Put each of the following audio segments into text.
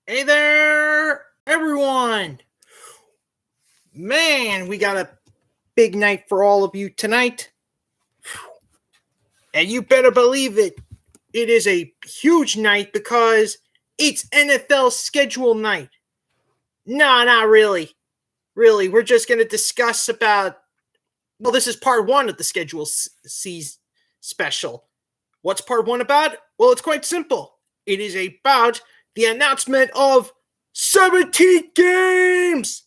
Hey there, everyone. Man, we got a big night for all of you tonight. And you better believe it. It is a huge night because it's NFL schedule night. No, not really. Really, we're just going to discuss about, well, this is part one of the schedule season special. What's part one about? Well, it's quite simple. It is about the announcement of 17 games.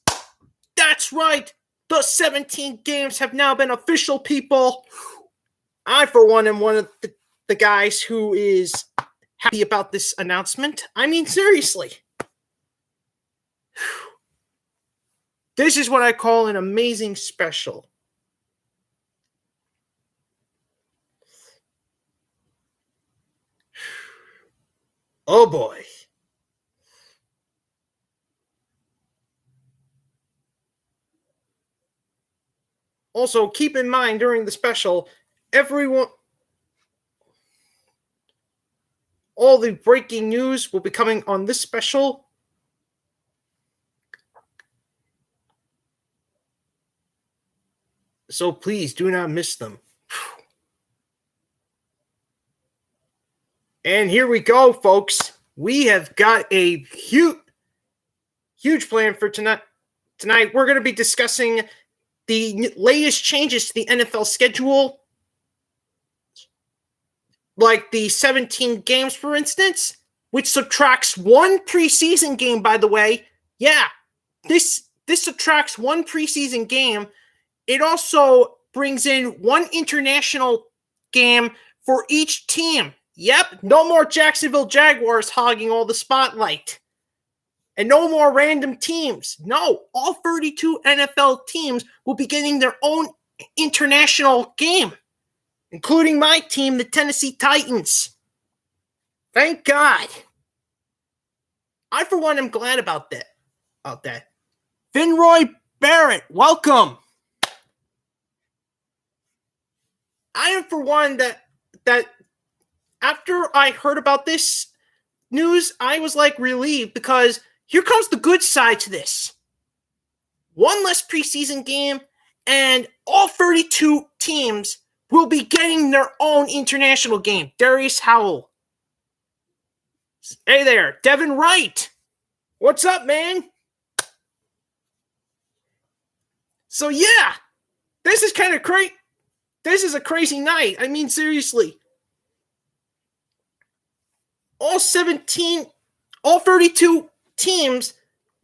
That's right. The 17 games have now been official, people. I, for one, am one of the guys who is happy about this announcement. I mean, seriously. This is what I call an amazing special. Oh boy. Also, keep in mind during the special, all the breaking news will be coming on this special. So please do not miss them. And here we go, folks. We have got a huge plan for tonight. Tonight, we're going to be discussing the latest changes to the NFL schedule, like the 17 games, for instance, which subtracts one preseason game, by the way. Yeah, this subtracts one preseason game. It also brings in one international game for each team. Yep, no more Jacksonville Jaguars hogging all the spotlight. And no more random teams. No, all 32 NFL teams will be getting their own international game, including my team, the Tennessee Titans. Thank God. I, for one, am glad about that. Finroy Barrett, welcome. I am, for one, that after I heard about this news, I was like relieved because here comes the good side to this. One less preseason game, and all 32 teams will be getting their own international game. Darius Howell. Hey there, Devin Wright. What's up, man? So yeah, this is kind of crazy. This is a crazy night. I mean, seriously. All 32 teams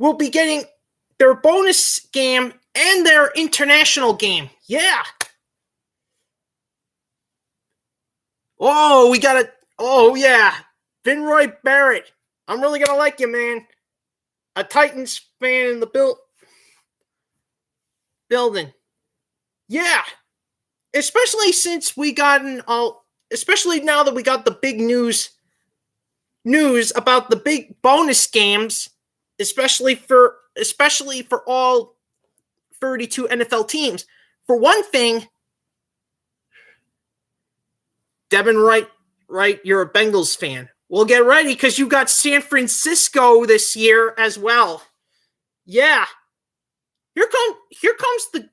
will be getting their bonus game and their international game. Yeah. Oh, we got it. Oh, yeah. Finroy Barrett. I'm really going to like you, man. A Titans fan in the building. Yeah. Especially since especially now that we got the big news about the big bonus games, especially for all 32 NFL teams. For one thing, Devin Wright, you're a Bengals fan. Well, get ready because you got San Francisco this year as well. Yeah. Here comes the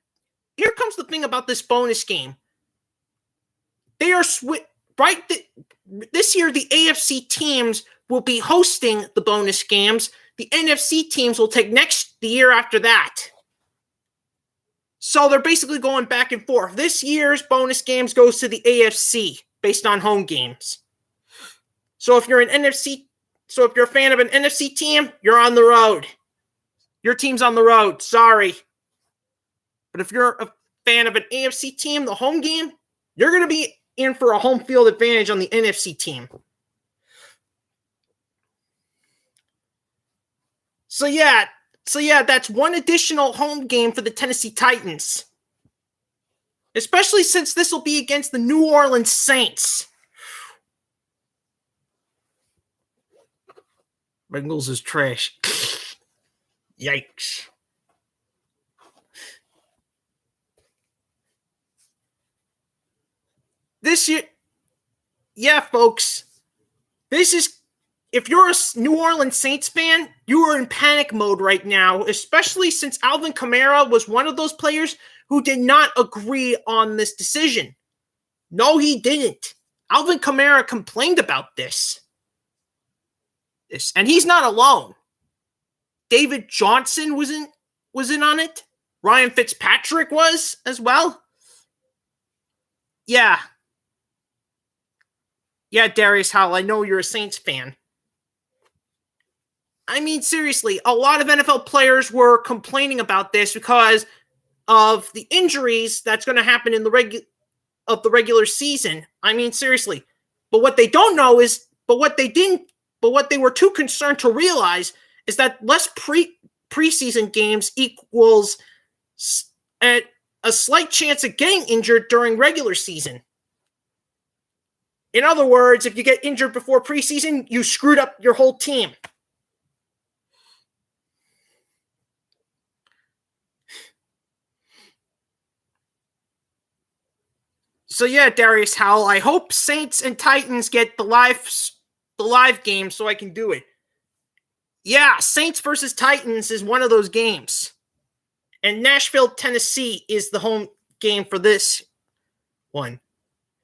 thing about this bonus game. They are this year, the AFC teams will be hosting the bonus games. The NFC teams will take the year after that. So they're basically going back and forth. This year's bonus games goes to the AFC based on home games. So if you're a fan of an NFC team, you're on the road. Your team's on the road. Sorry. But if you're a fan of an AFC team, the home game, you're going to be in for a home field advantage on the NFC team. So yeah, that's one additional home game for the Tennessee Titans. Especially since this will be against the New Orleans Saints. Bengals is trash. Yikes. This year, yeah, folks, this is if you're a New Orleans Saints fan, you are in panic mode right now, especially since Alvin Kamara was one of those players who did not agree on this decision. No, he didn't. Alvin Kamara complained about this. And he's not alone. David Johnson was in on it. Ryan Fitzpatrick was as well. Yeah. Yeah, Darius Howell, I know you're a Saints fan. I mean, seriously, a lot of NFL players were complaining about this because of the injuries that's going to happen in the regular season. I mean, seriously. But what they don't know is, but what they were too concerned to realize is that less preseason games equals a slight chance of getting injured during regular season. In other words, if you get injured before preseason, you screwed up your whole team. So yeah, Darius Howell, I hope Saints and Titans get the live game so I can do it. Yeah, Saints versus Titans is one of those games. And Nashville, Tennessee is the home game for this one.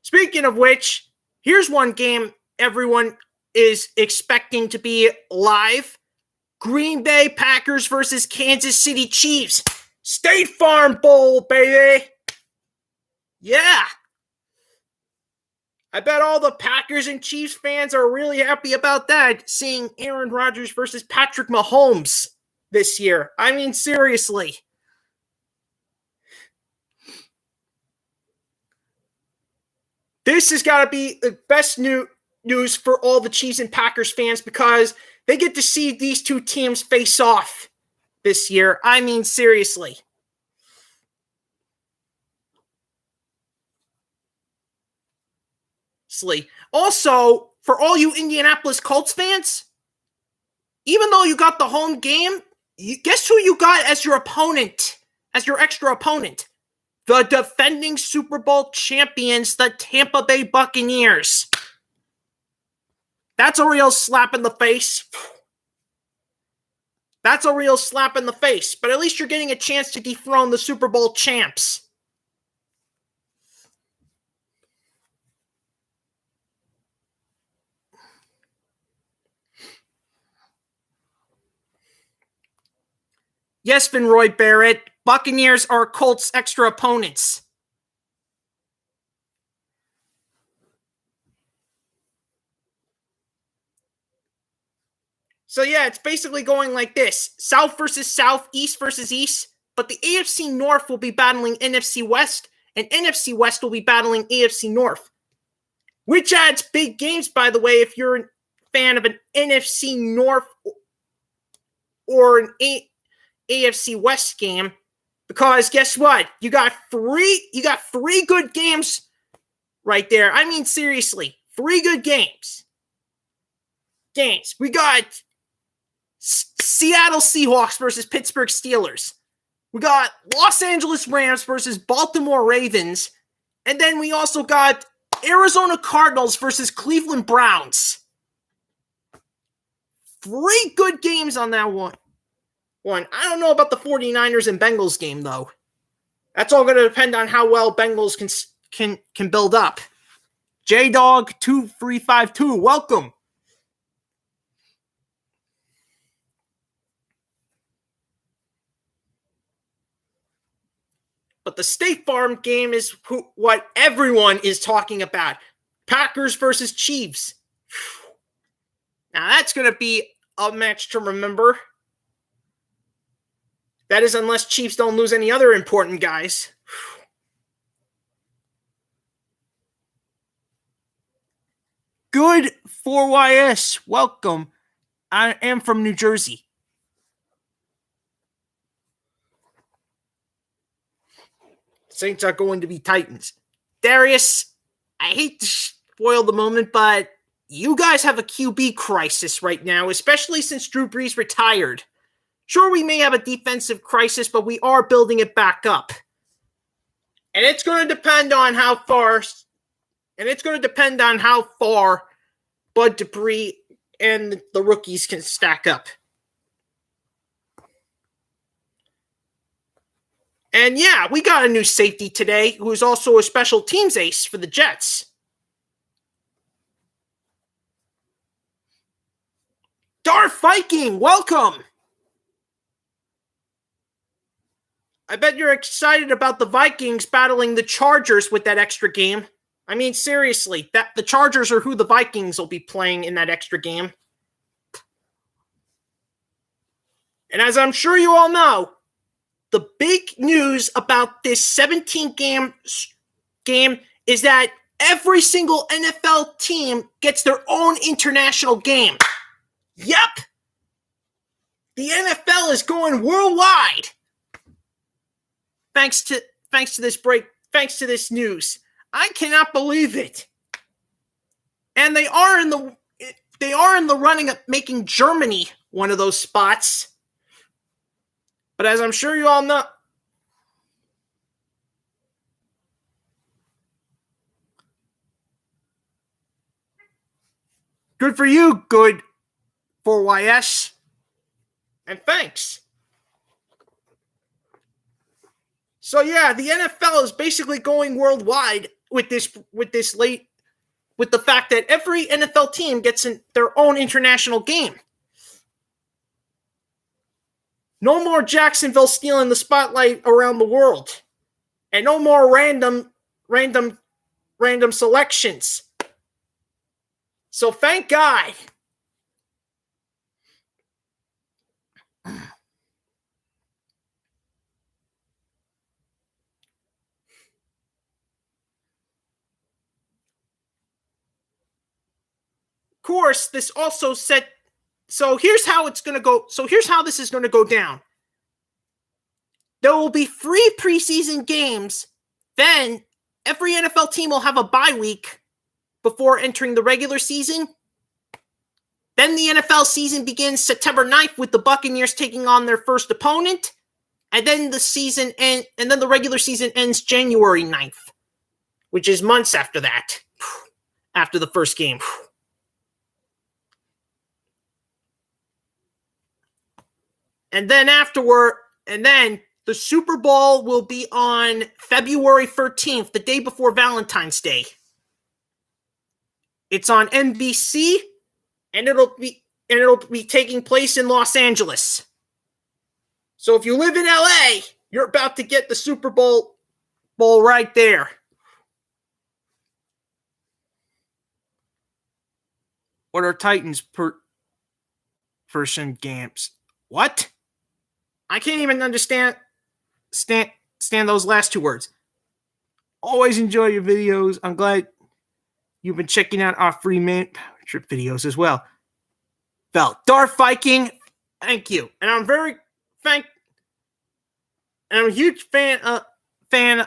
Speaking of which, here's one game everyone is expecting to be live. Green Bay Packers versus Kansas City Chiefs. State Farm Bowl, baby. Yeah. I bet all the Packers and Chiefs fans are really happy about that, seeing Aaron Rodgers versus Patrick Mahomes this year. I mean, seriously. This has got to be the best news for all the Chiefs and Packers fans because they get to see these two teams face off this year. I mean, seriously. Also, for all you Indianapolis Colts fans, even though you got the home game, guess who you got as your opponent, as your extra opponent? The defending Super Bowl champions, the Tampa Bay Buccaneers. That's a real slap in the face. That's a real slap in the face, but at least you're getting a chance to dethrone the Super Bowl champs. Yes, Vinroy Barrett, Buccaneers are Colts' extra opponents. So yeah, it's basically going like this. South versus South, East versus East, but the AFC North will be battling NFC West, and NFC West will be battling AFC North. Which adds big games, by the way, if you're a fan of an NFC North or an AFC West game, because guess what? You got three good games right there. I mean, seriously, 3 good games. We got Seattle Seahawks versus Pittsburgh Steelers. We got Los Angeles Rams versus Baltimore Ravens. And then we also got Arizona Cardinals versus Cleveland Browns. 3 good games on that one. I don't know about the 49ers and Bengals game, though. That's all going to depend on how well Bengals can build up. JDog2352, welcome. But the State Farm game is what everyone is talking about. Packers versus Chiefs. Now that's going to be a match to remember. That is unless Chiefs don't lose any other important guys. Good 4YS. Welcome. I am from New Jersey. Saints are going to be Titans. Darius, I hate to spoil the moment, but you guys have a QB crisis right now, especially since Drew Brees retired. Sure, we may have a defensive crisis, but we are building it back up. And it's going to depend on how far Bud Dupree and the rookies can stack up. And yeah, we got a new safety today who is also a special teams ace for the Jets. Darth Viking, welcome! I bet you're excited about the Vikings battling the Chargers with that extra game. I mean, seriously, the Chargers are who the Vikings will be playing in that extra game. And as I'm sure you all know, the big news about this 17-game game is that every single NFL team gets their own international game. Yep. The NFL is going worldwide. Thanks to this news. I cannot believe it. And they are in the running of making Germany one of those spots. But as I'm sure you all know, good for you, good 4YS. And thanks. So yeah, the NFL is basically going worldwide with the fact that every NFL team gets their own international game. No more Jacksonville stealing the spotlight around the world. And no more random selections. So thank God. Of course, this also set. So here's how it's going to go. So here's how this is going to go down. There will be 3 preseason games. Then every NFL team will have a bye week before entering the regular season. Then the NFL season begins September 9th with the Buccaneers taking on their first opponent. And then the regular season ends January 9th, which is months after that, after the first game. And then the Super Bowl will be on February 13th, the day before Valentine's Day. It's on NBC, and it'll be taking place in Los Angeles. So if you live in LA, you're about to get the Super Bowl right there. What are Titans person games? What? I can't even understand those last 2 words. Always enjoy your videos. I'm glad you've been checking out our free man trip videos as well. Darth Viking, thank you. And I'm I'm a huge fan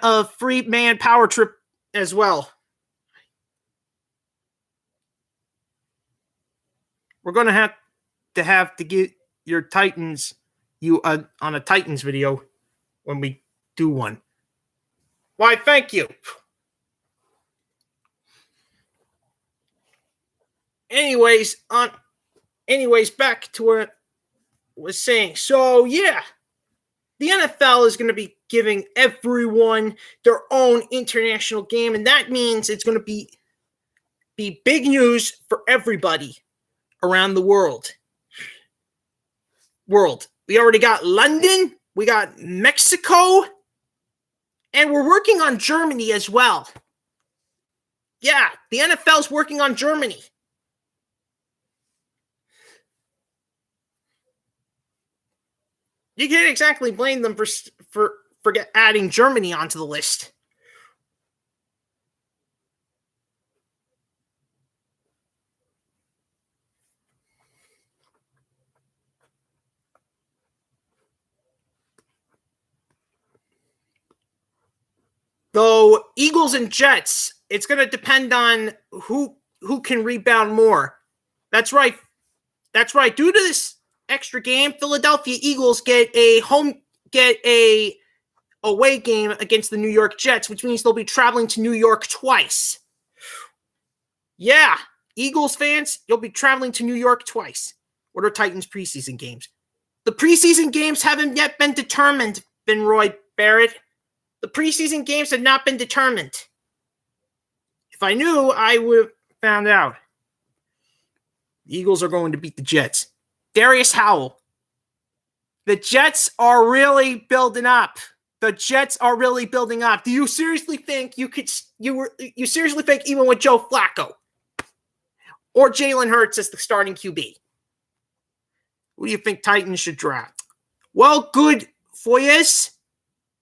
of free man power trip as well. We're going to have to get your Titans on a Titans video when we do one. Why, thank you. Anyways, back to what I was saying. So yeah, the NFL is going to be giving everyone their own international game, and that means it's going to be big news for everybody around the world. We already got London, we got Mexico, and we're working on Germany as well. Yeah, the NFL's working on Germany. You can't exactly blame them for adding Germany onto the list. Though Eagles and Jets, it's going to depend on who can rebound more. That's right. Due to this extra game, Philadelphia Eagles get a away game against the New York Jets, which means they'll be traveling to New York twice. Yeah, Eagles fans, you'll be traveling to New York twice. What are Titans preseason games? The preseason games haven't yet been determined, Vinroy Barrett. The preseason games have not been determined. If I knew, I would have found out. The Eagles are going to beat the Jets. Darius Howell. The Jets are really building up. The Jets are really building up. Do you seriously think you seriously think even with Joe Flacco or Jalen Hurts as the starting QB? Who do you think Titans should draft? Well, good for you.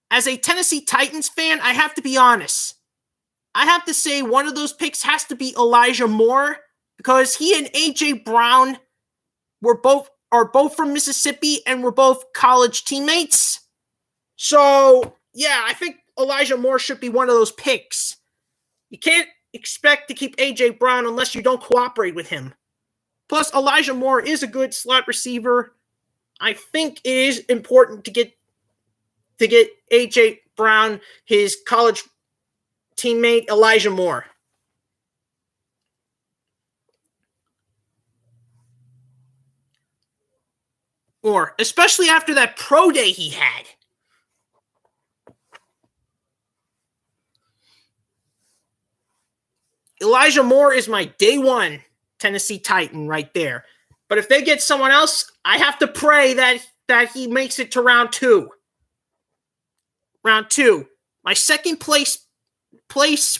As a Tennessee Titans fan, I have to be honest. I have to say one of those picks has to be Elijah Moore because he and A.J. Brown are both from Mississippi and were both college teammates. So, yeah, I think Elijah Moore should be one of those picks. You can't expect to keep A.J. Brown unless you don't cooperate with him. Plus, Elijah Moore is a good slot receiver. I think it is important to get A.J. Brown his college teammate, Elijah Moore. Or, especially after that pro day he had. Elijah Moore is my day one Tennessee Titan right there. But if they get someone else, I have to pray that he makes it to round two. Round two. My second place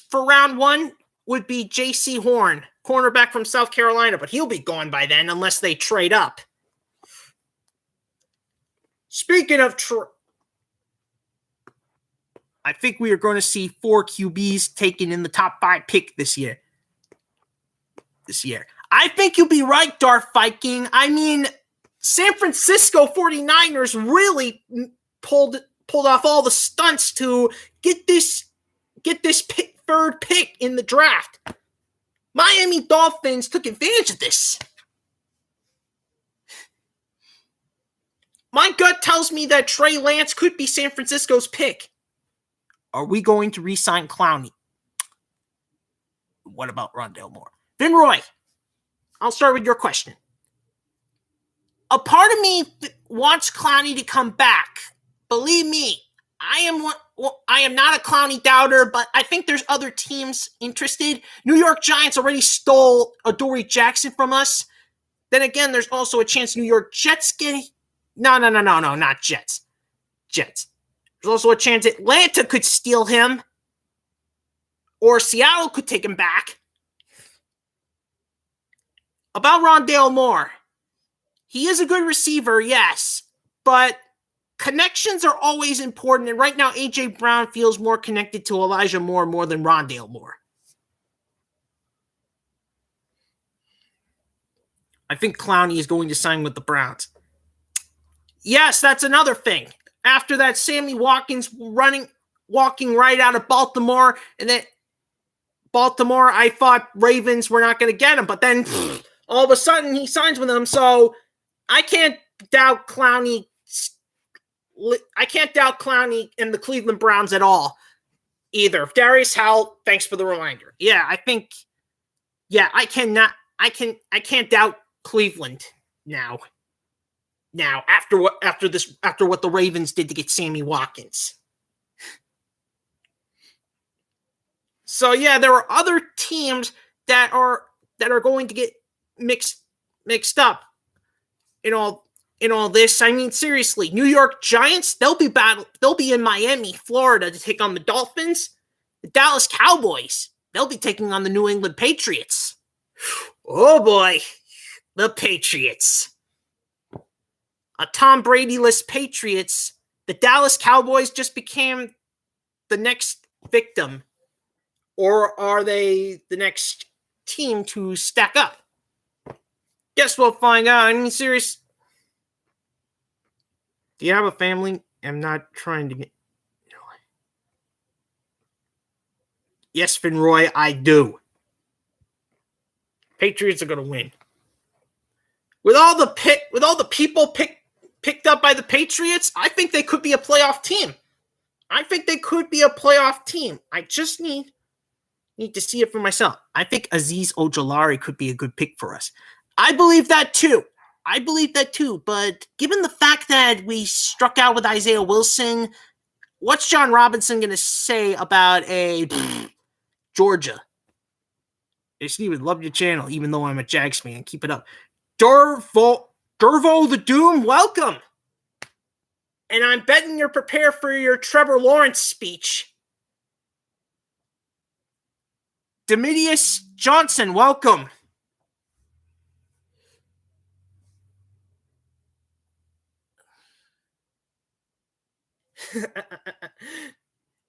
for round one would be J.C. Horn, cornerback from South Carolina, but he'll be gone by then unless they trade up. Speaking of I think we are going to see 4 QBs taken in the top 5 pick this year. I think you'll be right, Darth Viking. I mean, San Francisco 49ers really pulled off all the stunts to get this third pick in the draft. Miami Dolphins took advantage of this. My gut tells me that Trey Lance could be San Francisco's pick. Are we going to re-sign Clowney? What about Rondale Moore? Vinroy, I'll start with your question. A part of me wants Clowney to come back. Believe me, I am not a Clowney doubter, but I think there's other teams interested. New York Giants already stole Adoree Jackson from us. Then again, there's also a chance New York Jets get... No, not Jets. Jets. There's also a chance Atlanta could steal him. Or Seattle could take him back. About Rondale Moore. He is a good receiver, yes. But connections are always important. And right now, A.J. Brown feels more connected to Elijah Moore more than Rondale Moore. I think Clowney is going to sign with the Browns. Yes, that's another thing. After that, Sammy Watkins walking right out of Baltimore, and then Baltimore, I thought Ravens were not going to get him, but then all of a sudden he signs with them. So I can't doubt Clowney. I can't doubt Clowney and the Cleveland Browns at all either. Darius Howell, thanks for the reminder. Yeah, I think. Yeah, I can't doubt Cleveland now. Now, after what the Ravens did to get Sammy Watkins. So yeah, there are other teams that are going to get mixed up in all this. I mean, seriously, New York Giants, they'll be in Miami, Florida to take on the Dolphins. The Dallas Cowboys, they'll be taking on the New England Patriots. Oh boy, the Patriots. A Tom Brady-less Patriots, the Dallas Cowboys just became the next victim. Or are they the next team to stack up? Guess we'll find out. I mean, serious. Do you have a family? I'm not trying to get... Yes, Finroy, I do. Patriots are going to win. With all the people picked up by the Patriots, I think they could be a playoff team. I just need Need to see it for myself. I think Azeez Ojulari could be a good pick for us. I believe that too. But given the fact that we struck out with Isaiah Wilson, what's John Robinson going to say about a Georgia? Hey, Steven, love your channel, even though I'm a Jags fan. Keep it up. Dervo the Doom, welcome. And I'm betting you're prepared for your Trevor Lawrence speech. Demidius Johnson, welcome.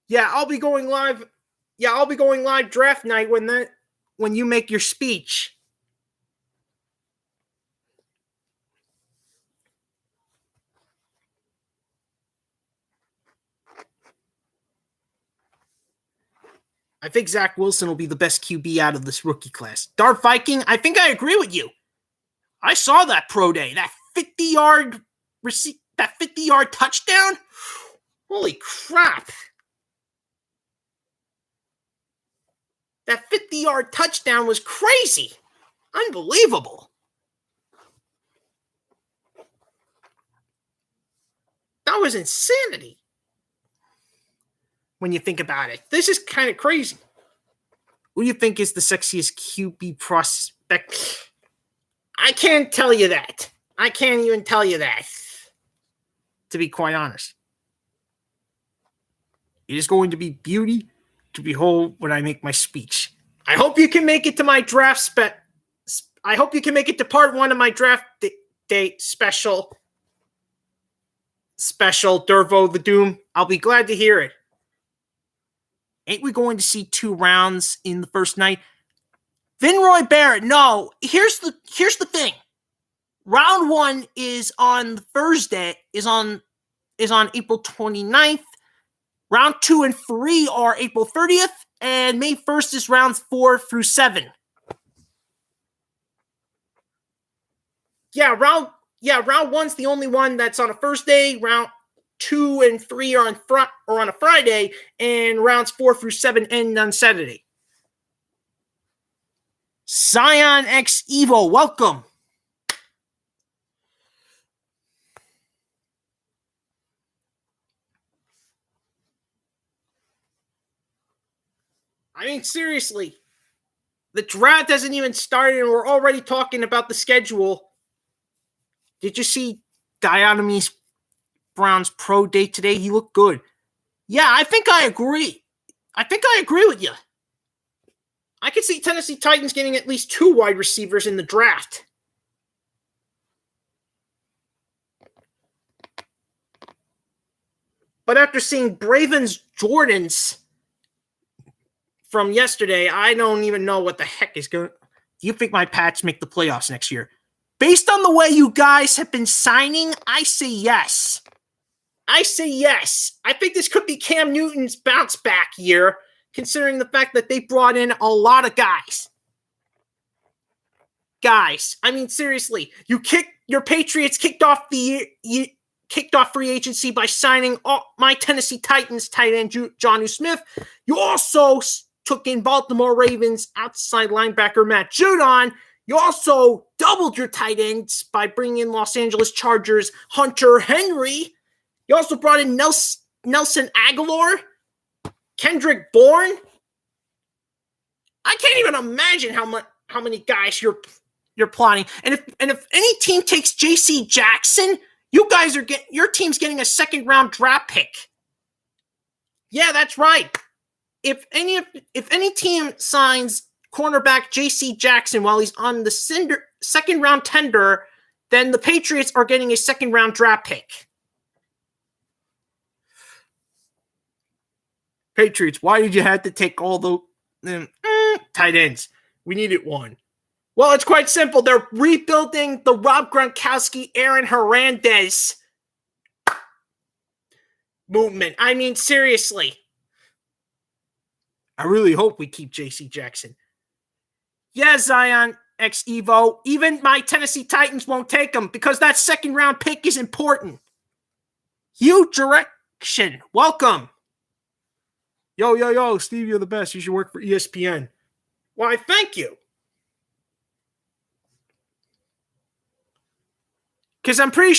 Yeah, I'll be going live. Draft night when you make your speech. I think Zach Wilson will be the best QB out of this rookie class. Dart Viking, I think I agree with you. I saw that pro day, that 50-yard touchdown. Holy crap. That 50-yard touchdown was crazy. Unbelievable. That was insanity. When you think about it, this is kind of crazy. Who do you think is the sexiest QB prospect? I can't tell you that. I can't even tell you that, to be quite honest. It is going to be beauty to behold when I make my speech. I hope you can make it to my draft I hope you can make it to part 1 of my draft day special. Dervo the Doom. I'll be glad to hear it. Ain't we going to see 2 rounds in the first night? Vinroy Barrett, no. Here's the thing. Round 1 is on Thursday, is on April 29th. Round 2 and 3 are April 30th, and May 1st is rounds 4 through 7. Round 1's the only one that's on a Thursday. Round 2 and 3 are on a Friday, and rounds 4 through 7 end on Saturday. Scion X Evo, welcome. I mean, seriously, the draft hasn't even started, and we're already talking about the schedule. Did you see Dionymus Brown's pro day today? He looked good. Yeah, I think I agree. With you. I could see Tennessee Titans getting at least 2 wide receivers in the draft. But after seeing Braven's Jordans from yesterday, I don't even know what the heck is going. Do you think my Pats make the playoffs next year? Based on the way you guys have been signing, I say yes. I think this could be Cam Newton's bounce back year, considering the fact that they brought in a lot of guys. I mean, seriously, your Patriots kicked off free agency by signing my Tennessee Titans tight end Jonnu Smith. You also took in Baltimore Ravens outside linebacker Matt Judon. You also doubled your tight ends by bringing in Los Angeles Chargers Hunter Henry. You also brought in Nelson Aguilar, Kendrick Bourne. I can't even imagine how many guys you're plotting. And if any team takes J.C. Jackson, your team's getting a second-round draft pick. Yeah, that's right. If any team signs cornerback J.C. Jackson while he's on the second-round tender, then the Patriots are getting a second-round draft pick. Patriots, why did you have to take all the tight ends? We needed one. Well, it's quite simple. They're rebuilding the Rob Gronkowski, Aaron Hernandez movement. I mean, seriously. I really hope we keep J.C. Jackson. Yeah, Zion X Evo. Even my Tennessee Titans won't take him because that second-round pick is important. Hugh Direction, welcome. Yo, Steve, you're the best. You should work for ESPN. Why, thank you. Because I'm pretty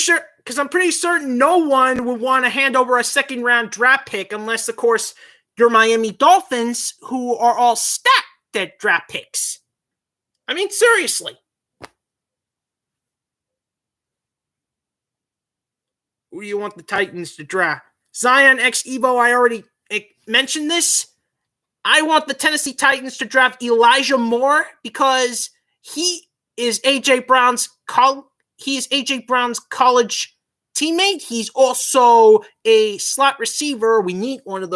certain no one would want to hand over a second round draft pick unless, of course, your Miami Dolphins, who are all stacked at draft picks. I mean, seriously. Who do you want the Titans to draft? Zion X Evo, I already mentioned this. I want the Tennessee Titans to draft Elijah Moore because he is AJ Brown's college teammate. He's also a slot receiver. We need one of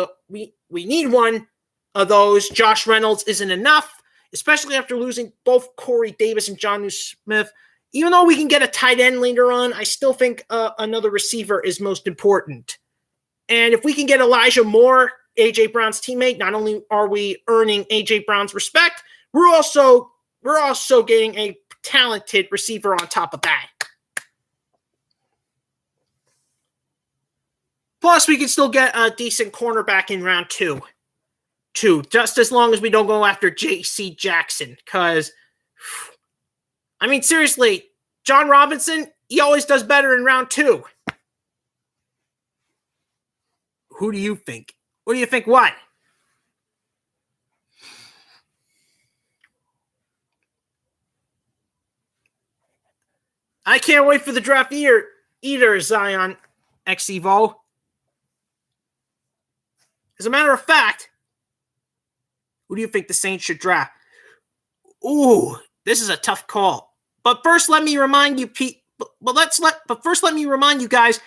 those. Josh Reynolds isn't enough, especially after losing both Corey Davis and Jonnu Smith. Even though we can get a tight end later on, I still think another receiver is most important. And if we can get Elijah Moore, AJ Brown's teammate, not only are we earning AJ Brown's respect, we're also getting a talented receiver on top of that. Plus, we can still get a decent cornerback in round two, just as long as we don't go after J.C. Jackson. Because, I mean, seriously, John Robinson, he always does better in round 2. Who do you think? What do you think? What? I can't wait for the draft either, Zion X Evo. As a matter of fact, who do you think the Saints should draft? Ooh, this is a tough call. But first, let me remind you, first, let me remind you guys,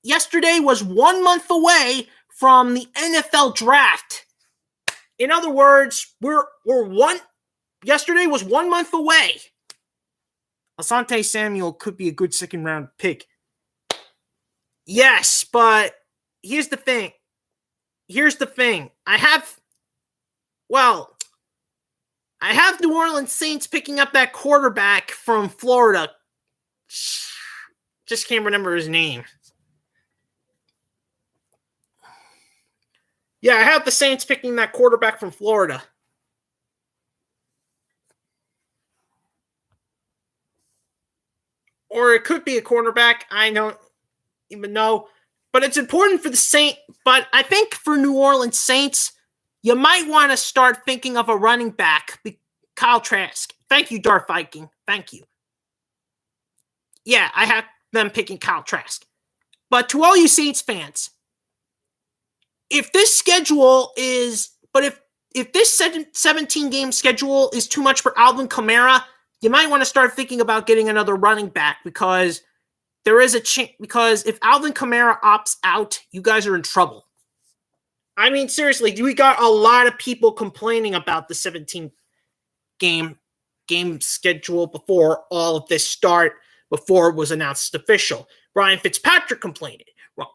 yesterday was 1 month away from the NFL draft. In other words, yesterday was 1 month away. Asante Samuel could be a good second round pick. Yes, but here's the thing. I have New Orleans Saints picking up that quarterback from Florida. Just can't remember his name. Yeah, I have the Saints picking that quarterback from Florida. Or it could be a cornerback. I don't even know. But it's important for the Saints. But I think for New Orleans Saints, you might want to start thinking of a running back. Kyle Trask. Thank you, Darth Viking. Thank you. Yeah, I have them picking Kyle Trask. But to all you Saints fans, if this 17-game schedule is too much for Alvin Kamara, you might want to start thinking about getting another running back because there is a chance. Because if Alvin Kamara opts out, you guys are in trouble. I mean, seriously, we got a lot of people complaining about the 17-game schedule before all of this before it was announced official. Ryan Fitzpatrick complained.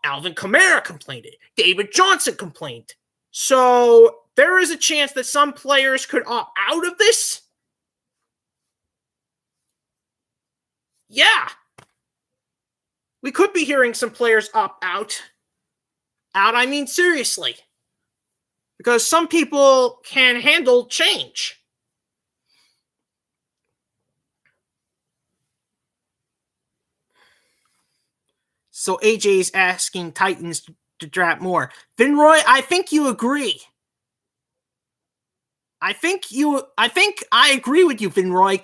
Alvin Kamara complained. David Johnson complained. So there is a chance that some players could opt out of this. Yeah. We could be hearing some players opt out. I mean, seriously. Because some people can handle change. So AJ is asking Titans to draft more. Vinroy, I think you agree. I think I agree with you, Vinroy,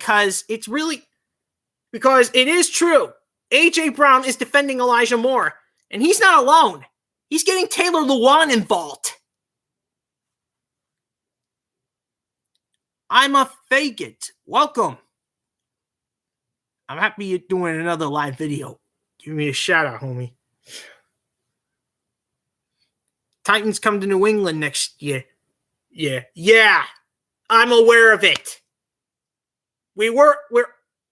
because it is true. AJ Brown is defending Elijah Moore, and he's not alone. He's getting Taylor Lewan involved. I'm a faggot. Welcome. I'm happy you're doing another live video. Give me a shout out, homie. Titans come to New England next year. Yeah. I'm aware of it.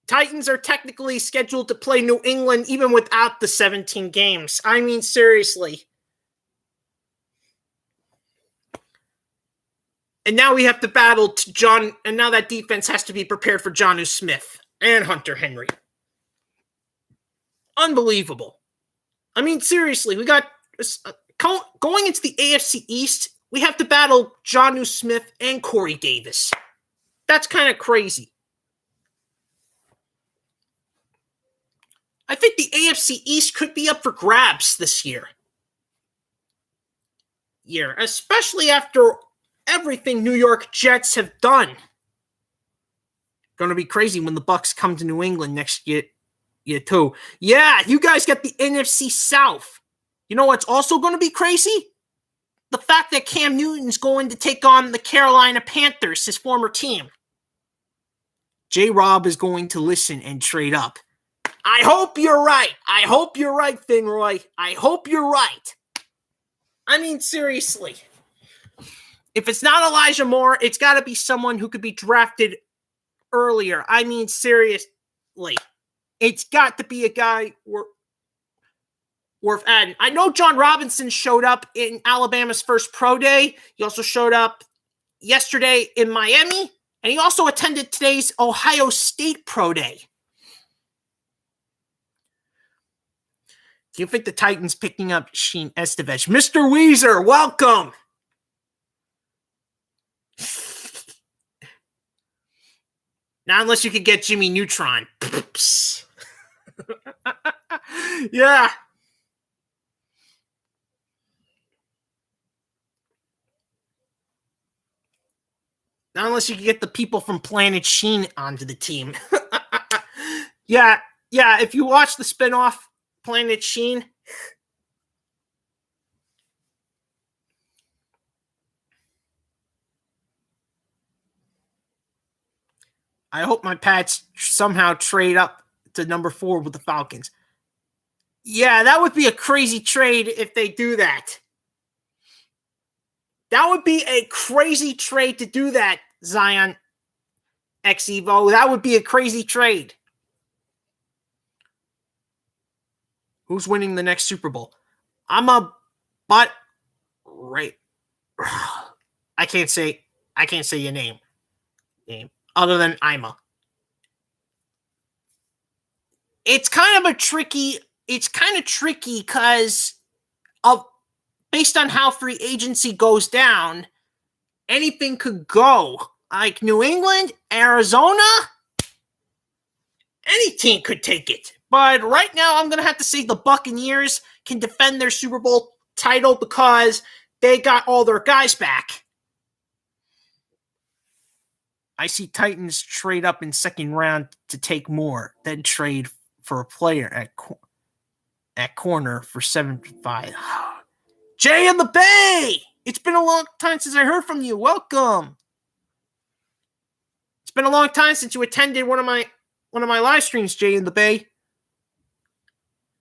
Titans are technically scheduled to play New England even without the 17 games. I mean, seriously. And now we have to battle and now that defense has to be prepared for Jonnu Smith and Hunter Henry. Unbelievable. I mean, seriously, we got going into the AFC East, we have to battle Jonnu Smith and Corey Davis. That's kind of crazy. I think the AFC East could be up for grabs this year. Especially after everything New York Jets have done. Going to be crazy when the Bucs come to New England next year too. Yeah, you guys got the NFC South. You know what's also going to be crazy? The fact that Cam Newton's going to take on the Carolina Panthers, his former team. J-Rob is going to listen and trade up. I hope you're right. I hope you're right, Finroy. I hope you're right. I mean, seriously. If it's not Elijah Moore, it's got to be someone who could be drafted earlier. I mean, seriously. It's got to be a guy worth adding. I know John Robinson showed up in Alabama's first pro day. He also showed up yesterday in Miami. And he also attended today's Ohio State pro day. Do you think the Titans picking up Sheen Estevez? Mr. Weezer, welcome. Not unless you could get Jimmy Neutron. Yeah. Not unless you can get the people from Planet Sheen onto the team. Yeah, if you watch the spinoff Planet Sheen, I hope my Pats somehow trade up to number 4 with the Falcons. Yeah, that would be a crazy trade if they do that. That would be a crazy trade to do that, Zion X Evo. That would be a crazy trade. Who's winning the next Super Bowl? Right. I can't say your name other than Ima. It's kind of tricky because of based on how free agency goes down, anything could go. Like New England, Arizona, any team could take it. But right now, I'm going to have to say the Buccaneers can defend their Super Bowl title because they got all their guys back. I see Titans trade up in second round to take more, then trade for a player at corner for 7-5. Jay in the Bay! It's been a long time since I heard from you. Welcome. It's been a long time since you attended one of my live streams, Jay in the Bay.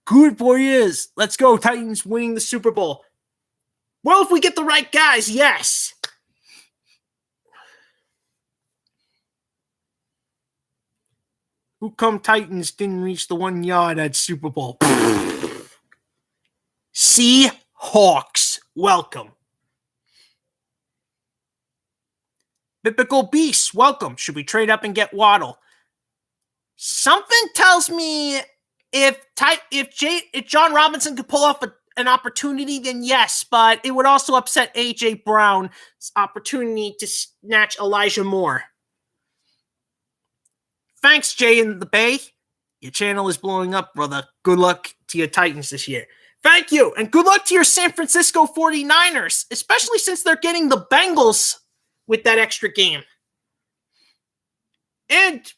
Good boy is. Let's go. Titans winning the Super Bowl. Well, if we get the right guys, yes. Who come Titans didn't reach the 1 yard at Super Bowl? Seahawks. Welcome. Biblical Beasts. Welcome. Should we trade up and get Waddle? Something tells me if John Robinson could pull off an opportunity, then yes, but it would also upset A.J. Brown's opportunity to snatch Elijah Moore. Thanks, Jay in the Bay. Your channel is blowing up, brother. Good luck to your Titans this year. Thank you, and good luck to your San Francisco 49ers, especially since they're getting the Bengals with that extra game. And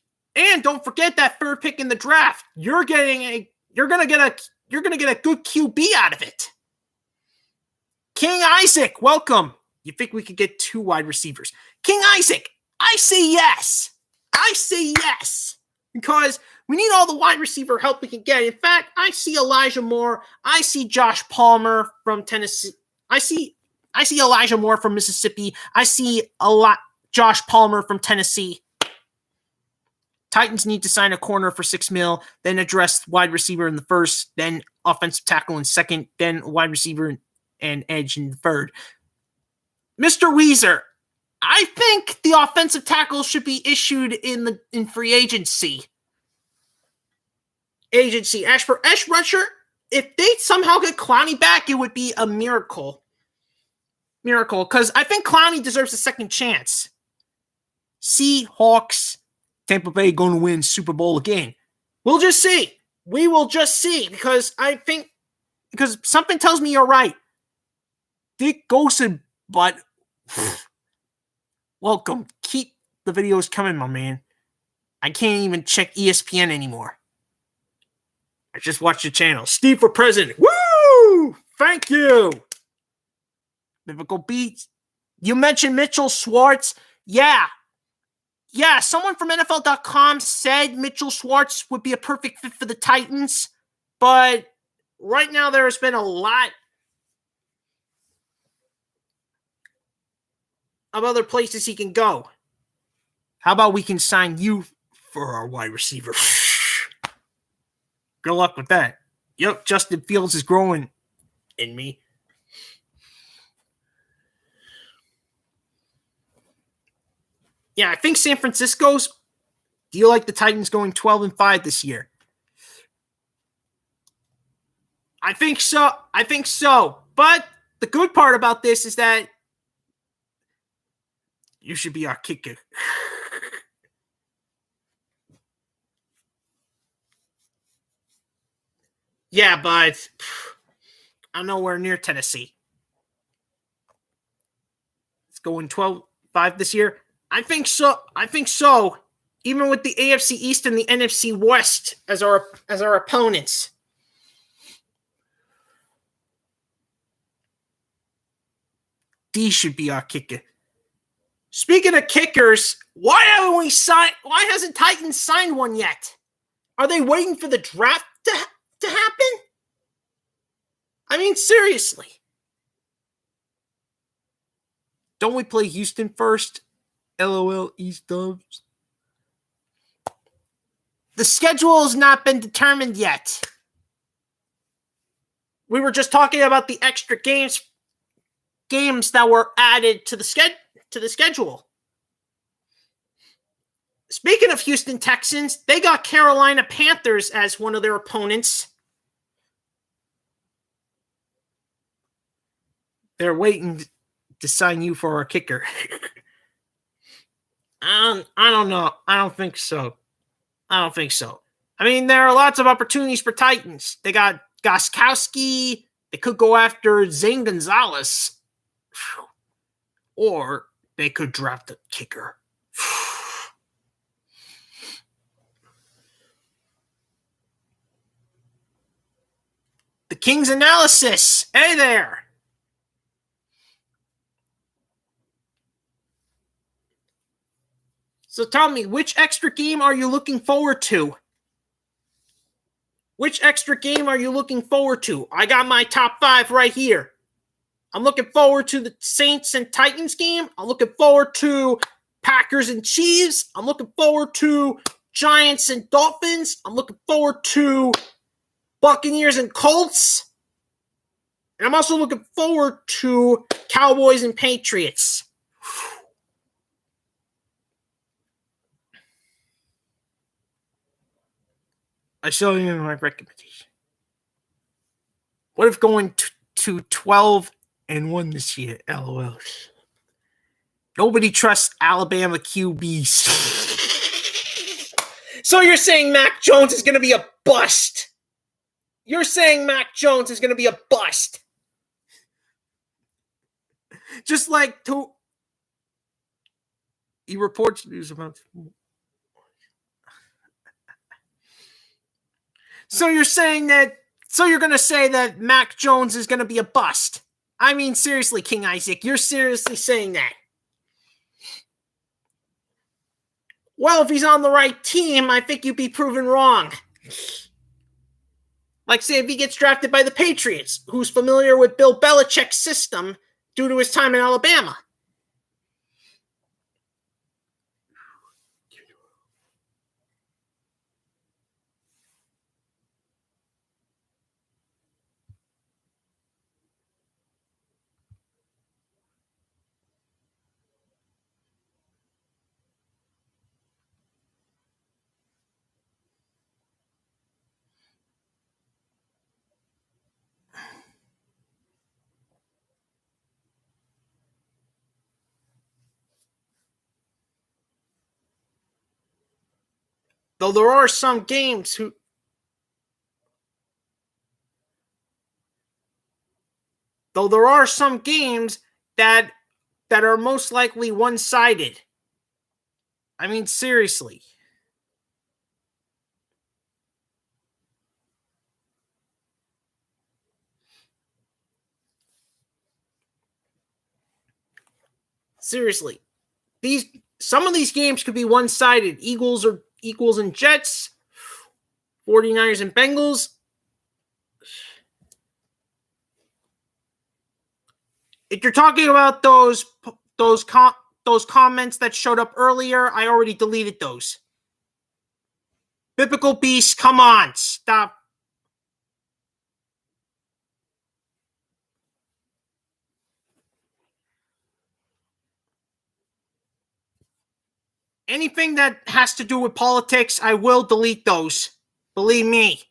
don't forget that third pick in the draft. You're gonna get a good QB out of it. King Isaac, welcome. You think we could get 2 wide receivers? King Isaac, I say yes. Because we need all the wide receiver help we can get. In fact, I see Elijah Moore. I see Josh Palmer from Tennessee. I see Elijah Moore from Mississippi. I see Josh Palmer from Tennessee. Titans need to sign a corner for $6 million, then address wide receiver in the first, then offensive tackle in second, then wide receiver and edge in the third. Mr. Weezer, I think the offensive tackle should be issued in free agency. Edge rusher, if they somehow get Clowney back, it would be a miracle. Because I think Clowney deserves a second chance. Seahawks, Tampa Bay going to win Super Bowl again. We'll just see. We will just see, because something tells me you're right. Dick Golson, but welcome. Keep the videos coming, my man. I can't even check ESPN anymore. I just watched your channel. Steve for president. Woo! Thank you. Biblical beats. You mentioned Mitchell Schwartz. Yeah, someone from NFL.com said Mitchell Schwartz would be a perfect fit for the Titans, but right now there's been a lot of other places he can go. How about we can sign you for our wide receiver? Good luck with that. Yep, Justin Fields is growing in me. Yeah, I think San Francisco's. Do you like the Titans going 12-5 this year? I think so. But the good part about this is that you should be our kicker. Yeah, but I'm nowhere near Tennessee. It's going 12-5 this year. I think so. Even with the AFC East and the NFC West as our opponents. D should be our kicker. Speaking of kickers, why hasn't Titans signed one yet? Are they waiting for the draft to happen? I mean, seriously. Don't we play Houston first? LOL East Dubs. The schedule has not been determined yet. We were just talking about the extra games that were added to the schedule. Speaking of Houston Texans, they got Carolina Panthers as one of their opponents. They're waiting to sign you for our kicker. I don't know. I don't think so. I mean, there are lots of opportunities for Titans. They got Gostkowski. They could go after Zane Gonzalez. Or they could draft a kicker. The King's Analysis. Hey there. So tell me, which extra game are you looking forward to? I got my top 5 right here. I'm looking forward to the Saints and Titans game. I'm looking forward to Packers and Chiefs. I'm looking forward to Giants and Dolphins. I'm looking forward to Buccaneers and Colts. And I'm also looking forward to Cowboys and Patriots. I show you my recommendation. What if going to 12-1 this year? LOL. Nobody trusts Alabama QBs. So you're saying Mac Jones is going to be a bust? Just like he reports news about. So you're going to say that Mac Jones is going to be a bust? I mean, seriously, King Isaac, you're seriously saying that? Well, if he's on the right team, I think you'd be proven wrong. Like, say, if he gets drafted by the Patriots, who's familiar with Bill Belichick's system due to his time in Alabama. Though there are some games that are most likely one-sided. I mean, seriously. Seriously. Some of these games could be one-sided. Eagles and Jets, 49ers and Bengals. If you're talking about those comments that showed up earlier, I already deleted those. Biblical Beast, come on, stop. Anything that has to do with politics, I will delete those. Believe me.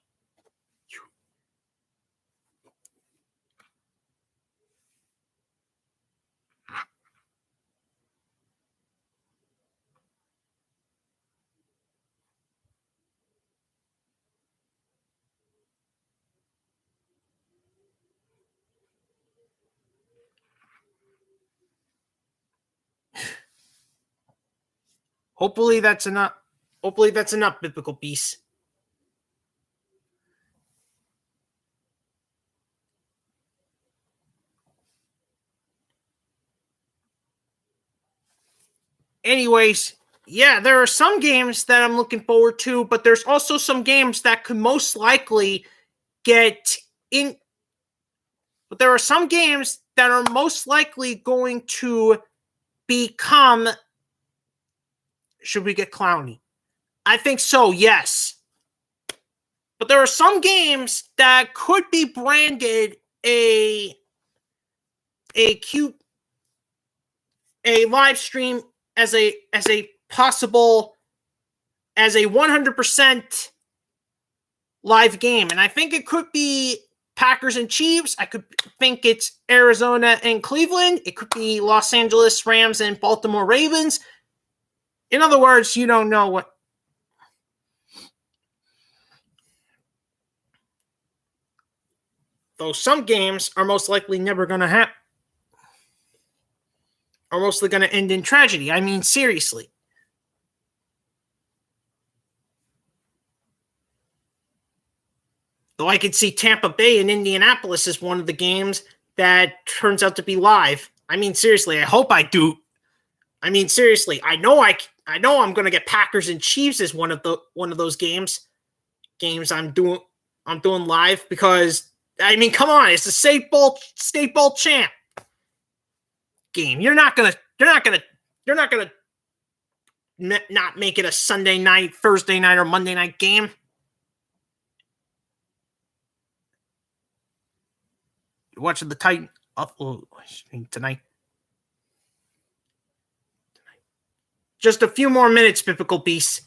Hopefully that's enough. Biblical Beast. Anyways, yeah, there are some games that I'm looking forward to, but there's also some games that could most likely get in. But there are some games that are most likely going to become. Should we get clowny? I think so, yes. But there are some games that could be branded a live stream as a possible, as a 100% live game. And I think it could be Packers and Chiefs. I could think it's Arizona and Cleveland. It could be Los Angeles Rams and Baltimore Ravens. In other words, you don't know what. Though some games are most likely never going to happen. Are mostly going to end in tragedy. I mean, seriously. Though I could see Tampa Bay and Indianapolis as one of the games that turns out to be live. I mean, seriously, I hope I do. I mean, seriously, I know I'm going to get Packers and Chiefs as one of those games I'm doing live, because I mean, come on, it's the state bowl champ game. You're not gonna not make it a Sunday night, Thursday night, or Monday night game. You're watching the Titan tonight. Just a few more minutes, Biblical Beast.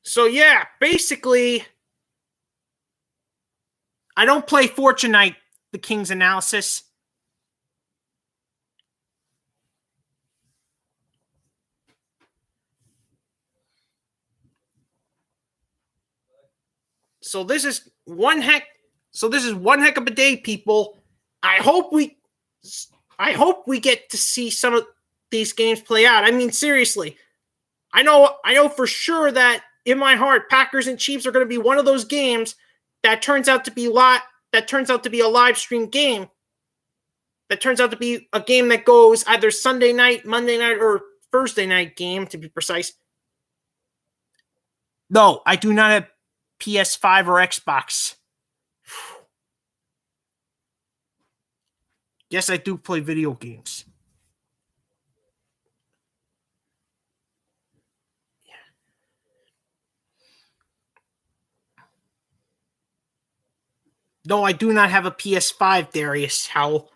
So yeah, basically, I don't play Fortune Night, the King's Analysis. So this is one heck of a day, people. I hope we get to see some of these games play out. I mean, seriously, I know for sure that in my heart, Packers and Chiefs are going to be one of those games that turns out to be a live stream game. That turns out to be a game that goes either Sunday night, Monday night, or Thursday night game, to be precise. No, I do not have PS5 or Xbox. Yes, I do play video games. No, I do not have a PS5, Darius. How?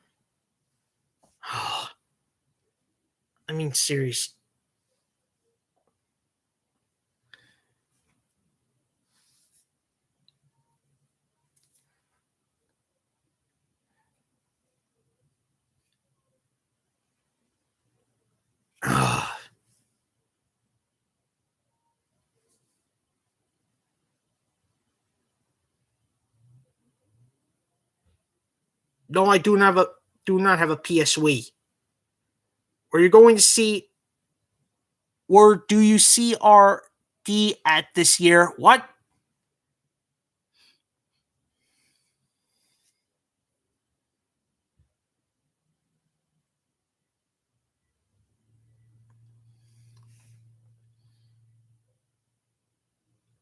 I mean, serious. No, I do not have a PSV. Or you're going to see, or do you see our D at this year? What?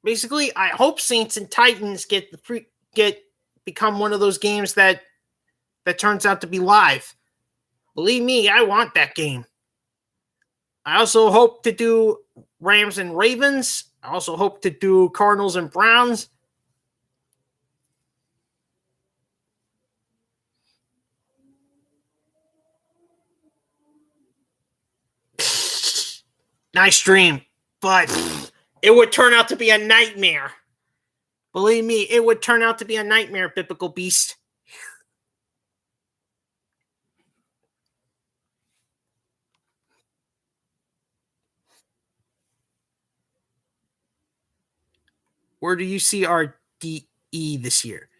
Basically, I hope Saints and Titans become one of those games that turns out to be live. Believe me, I want that game. I also hope to do Rams and Ravens. I also hope to do Cardinals and Browns. Nice dream, but it would turn out to be a nightmare. Believe me, it would turn out to be a nightmare, Biblical Beast. Where do you see our DE this year?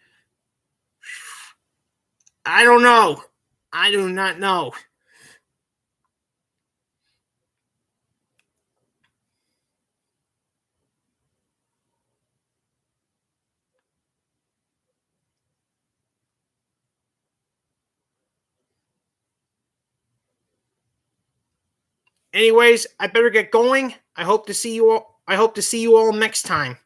I don't know. I do not know. Anyways, I better get going. I hope to see you all next time.